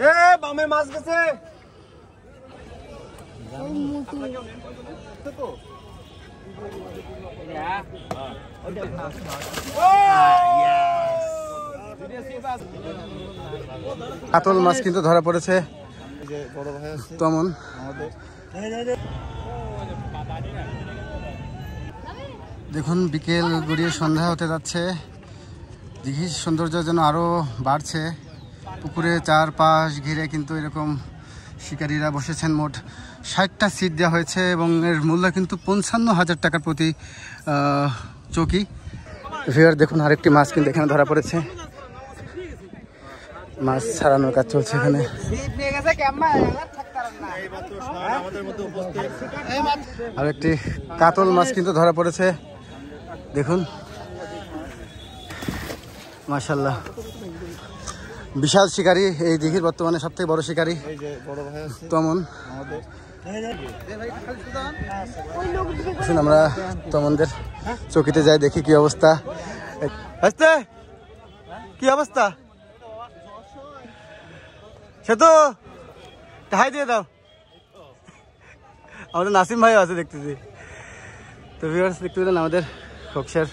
এ বামে মাছ গেছে কাতল মাছ কিন্তু ধরা পড়েছে তেমন। দেখুন বিকেল গড়িয়ে সন্ধ্যা হতে যাচ্ছে, দিঘির সৌন্দর্য যেন আরো বাড়ছে। পুকুরে চারপাশ ঘিরে কিন্তু এরকম শিকারীরা বসেছেন। মোট 60টা সিট দেওয়া হয়েছে এবং এর মূল্য কিন্তু 55,000 টাকা প্রতি চৌকি। ভিউয়ার দেখুন আরেকটি মাছ কিন্তু এখানে ধরা পড়েছে, মাছ ছাড়ানোর কাজ চলছে এখানে। আরেকটি কাতল মাছ কিন্তু ধরা পড়েছে, দেখুন মাশাআল্লাহ। বিশাল শিকারী এই দিঘির বর্তমানে সব থেকে বড় শিকারী তমন। আমরা তমনদের চৌকিতে যাই, দেখি কি অবস্থা। কি অবস্থা সে তো হাই দিয়ে দাও। আমাদের নাসিম ভাই আছে দেখতেছি। তো ভিউয়ার্স দেখতে পেলেন আমাদের খোকসার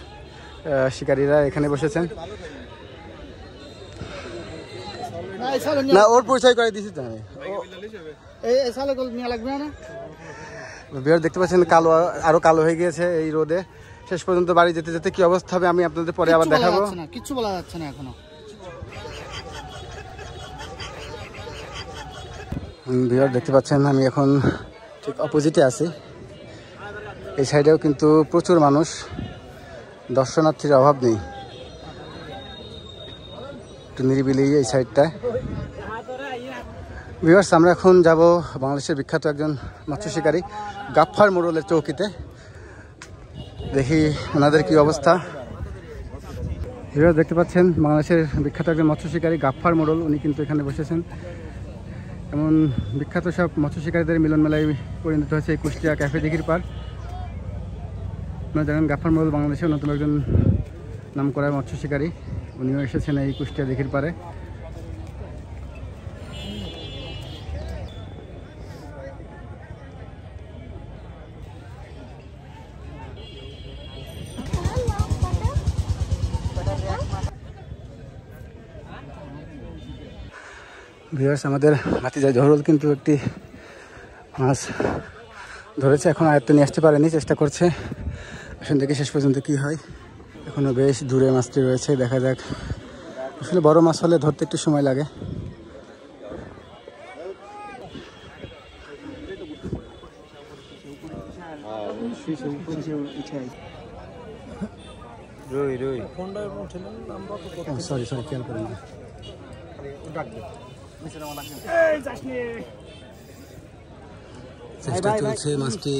শিকারীরা এখানে বসেছেন। না ওর পরিচয় করে দিয়েছি তো আমি। ভিউয়ার দেখতে পাচ্ছেন কালো, আরো কালো হয়ে গিয়েছে এই রোদে। শেষ পর্যন্ত বাড়ি যেতে যেতে কি অবস্থা হবে আমি আপনাদের পরে আবার দেখাবো। কিছু বলা যাচ্ছে না এখনো। ভিউয়ার দেখতে পাচ্ছেন আমি এখন ঠিক অপোজিটে আছি। এই সাইডেও কিন্তু প্রচুর মানুষ, দর্শনার্থীর অভাব নেই। একটু নিরিবিলি এই সাইডটায়। ভিউয়ার্স আমরা এখন যাব বাংলাদেশের বিখ্যাত একজন মৎস্য শিকারী গাফফার মোড়লের চৌকিতে, দেখি ওনাদের কি অবস্থা। ভিউয়ার্স দেখতে পাচ্ছেন বাংলাদেশের বিখ্যাত একজন মৎস্য শিকারী গাফফার মোড়ল, উনি কিন্তু এখানে বসেছেন। এমন বিখ্যাত সব মৎস্য শিকারীদের মিলন মেলায় পরিণত হয়েছে এই কুষ্টিয়া ক্যাফে দিঘির পার। আপনারা জানেন গাফফার মোড়ল বাংলাদেশের অন্যতম একজন নামকরা মৎস্য শিকারী, উনিও এসেছেন এই কুষ্টিয়া দিঘির পারে। ভিউয়ার্স আমাদের ভাতিজা জহরুল কিন্তু একটি মাছ ধরেছে, এখন আয়ত্তে নিয়ে আসতে পারেনি, চেষ্টা করছে। আসলে দেখি শেষ পর্যন্ত কি হয়। এখনো বেশ দূরে মাছটি রয়েছে, দেখা যাক। আসলে বড় মাছ হলে ধরতে একটু সময় লাগে। সরি খেয়াল করেন না। চেষ্টা চলছে মাছটি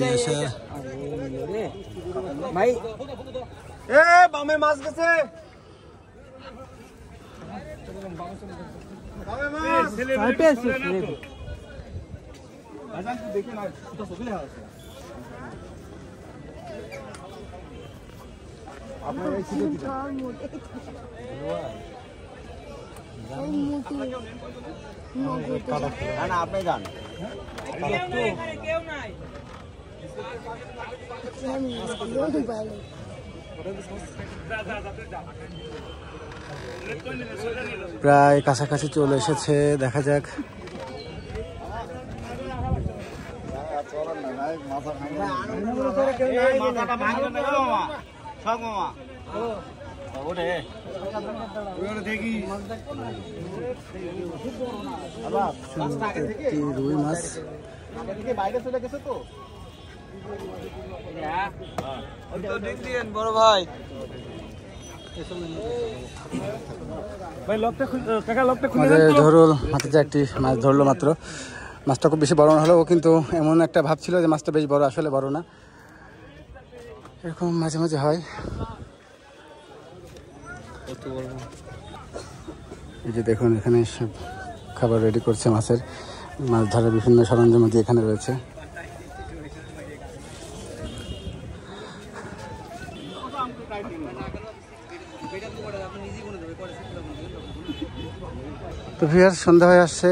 নিয়ে আসা। ভাই এ বামে মাছ গেছে আপনি যান প্রায় কাছাকাছি চলে এসেছে, দেখা যাক। রুই মাছ বাইরে চলে গেছে তো বড় ভাই। ধরুল ভাতিজা একটি মাছ ধরলো মাত্র। মাছটা খুব বেশি বড় না হলেও কিন্তু এমন একটা ভাব ছিল যে মাছটা বেশ বড়, আসলে বড় না। এরকম মাঝে মাঝে হয়। এই যে দেখুন এখানে সব খাবার রেডি করছে মাছের, মাছ ধরার বিভিন্ন সরঞ্জাম এখানে রয়েছে। তো ভিউয়ার্স, সন্ধ্যা হয়ে আসছে,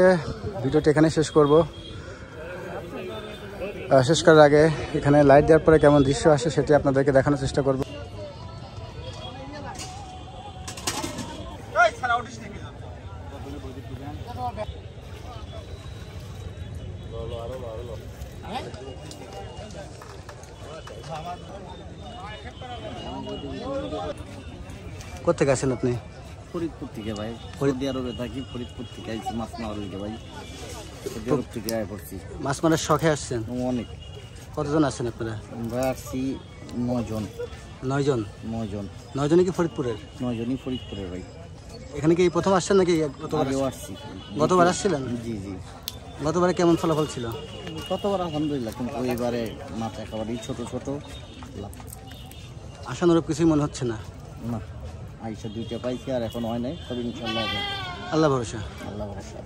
ভিডিওটি এখানে শেষ করব। শেষ করার আগে এখানে লাইট দেওয়ার পরে কেমন দৃশ্য আসে সেটি আপনাদেরকে দেখানোর চেষ্টা করব। কোথেকে আসেন আপনি? ফরিদপুর থেকে ভাই, সৌদি আরবে থাকি, ফরিদপুর থেকে আইছি মাছ মারার লিগে ভাই, সৌদি আরব থেকে আয় পড়ছি। মাছ মারার শখে আসছেন? অনেক। কতজন আছেন আপনারা? আমরা আসছি 9 জন। 9 জন? 9 জন। 9 জনই কি ফরিদপুরের? 9 জনই ফরিদপুরের ভাই। এখানে কি প্রথম আসছেন নাকি গতবার আসছি? গতবার আসছিলেন? জি জি। গতবারে কেমন ফলাফল ছিল? কতবার আলহামদুলিল্লাহ, কিন্তু এবারে মাছ একেবারেই ছোট ছোট। আশানুরূপ কিছুই মনে হচ্ছে না? না, আইসা 2টা পাইছি, আর এখন হয় নাই, তবে ইনশাল্লাহ হবে। আল্লাহ ভরসা। আল্লাহ ভরসা।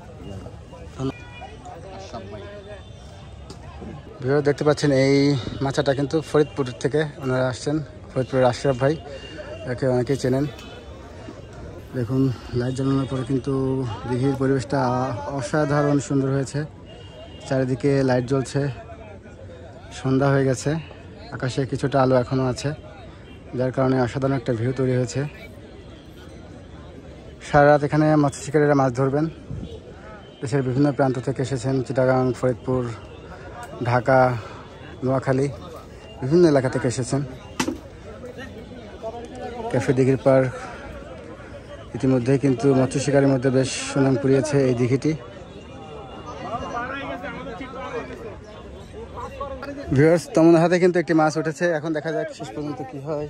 ভিডিও দেখতে পাচ্ছেন, এই মাছটা কিন্তু ফরিদপুর থেকে ওনারা আসছেন, ফরিদপুরের আশরাফ ভাই, একে অনেকেই চেনেন। দেখুন, লাইট জ্বালানোর পরে কিন্তু দিঘির পরিবেশটা অসাধারণ সুন্দর হয়েছে। চারিদিকে লাইট জ্বলছে, সন্ধ্যা হয়ে গেছে, আকাশে কিছুটা আলো এখনও আছে, যার কারণে অসাধারণ একটা ভিউ তৈরি হয়েছে। সারা রাত এখানে মৎস্য শিকারীরা মাছ ধরবেন। দেশের বিভিন্ন প্রান্ত থেকে এসেছেন, চিটাগাং, ফরিদপুর, ঢাকা, নোয়াখালী, বিভিন্ন এলাকা থেকে এসেছেন। ক্যাফে দিঘির পার ইতিমধ্যেই কিন্তু মৎস্য শিকারের মধ্যে বেশ সুনাম কুড়িয়েছে এই দিঘিটি। ভিউয়ার্স, তমন হাতে কিন্তু একটি মাছ উঠেছে, এখন দেখা যাক শেষ পর্যন্ত কি হয়।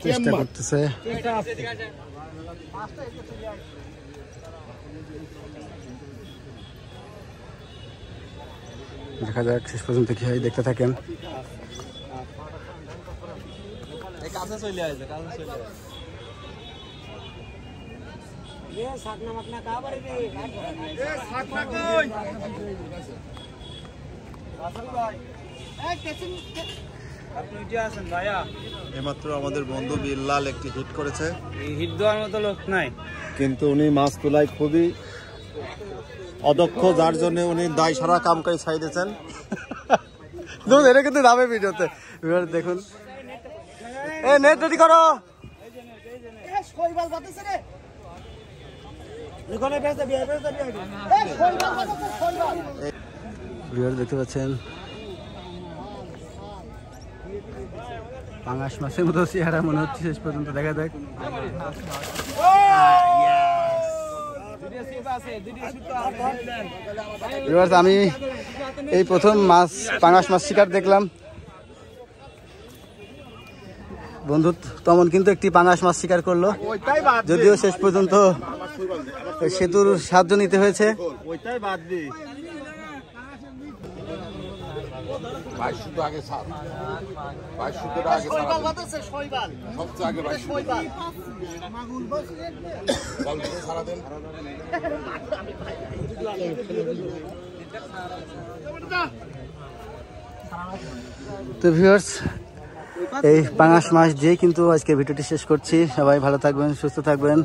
চেষ্টা করতেছে, দেখা যাক শেষ পর্যন্ত কি হয়, দেখতে থাকেন। এইমাত্র আমাদের বন্ধু বিল্লাল একটি হিট করেছে। হিট দেওয়ার মতো লোক নাই, কিন্তু উনি মাছ তোলায় খুবই অদক্ষ, যার জন্য উনি দায় সারা কামকাই ছাই দিয়েছেন। এটা কিন্তু যাবে ভিডিওতে। দেখুন, নেট রেডি করো। দেখতে পাচ্ছেন, পাঙাশ মাছের মতো চেহারা মনে হচ্ছে শেষ পর্যন্ত, দেখা যাক। আমি এই প্রথম পাঙাশ মাছ শিকার দেখলাম। বন্ধু তমন কিন্তু একটি পাঙাশ মাছ শিকার করলো, যদিও শেষ পর্যন্ত সেতুর সাহায্য নিতে হয়েছে। তো ভিউয়ার্স, এই পাঙাশ মাছ দিয়ে কিন্তু আজকে ভিডিওটি শেষ করছি। সবাই ভালো থাকবেন, সুস্থ থাকবেন।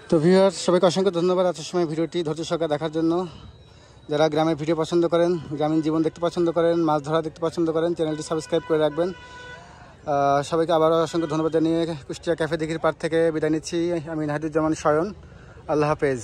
তো ভিউয়ার্স, সবাইকে অসংখ্য ধন্যবাদ এত সময় ভিডিওটি ধৈর্য সহকারে দেখার জন্য। যারা গ্রামের ভিডিও পছন্দ করেন, গ্রামীণ জীবন দেখতে পছন্দ করেন, মাছ ধরা দেখতে পছন্দ করেন, চ্যানেলটি সাবস্ক্রাইব করে রাখবেন। সবাইকে আবারও অসংখ্য ধন্যবাদ জানিয়ে কুষ্টিয়া ক্যাফে দিঘির পাড় থেকে বিদায় নিচ্ছি। আমি নাহিদুজ্জামান শয়ন। আল্লাহ হাফেজ।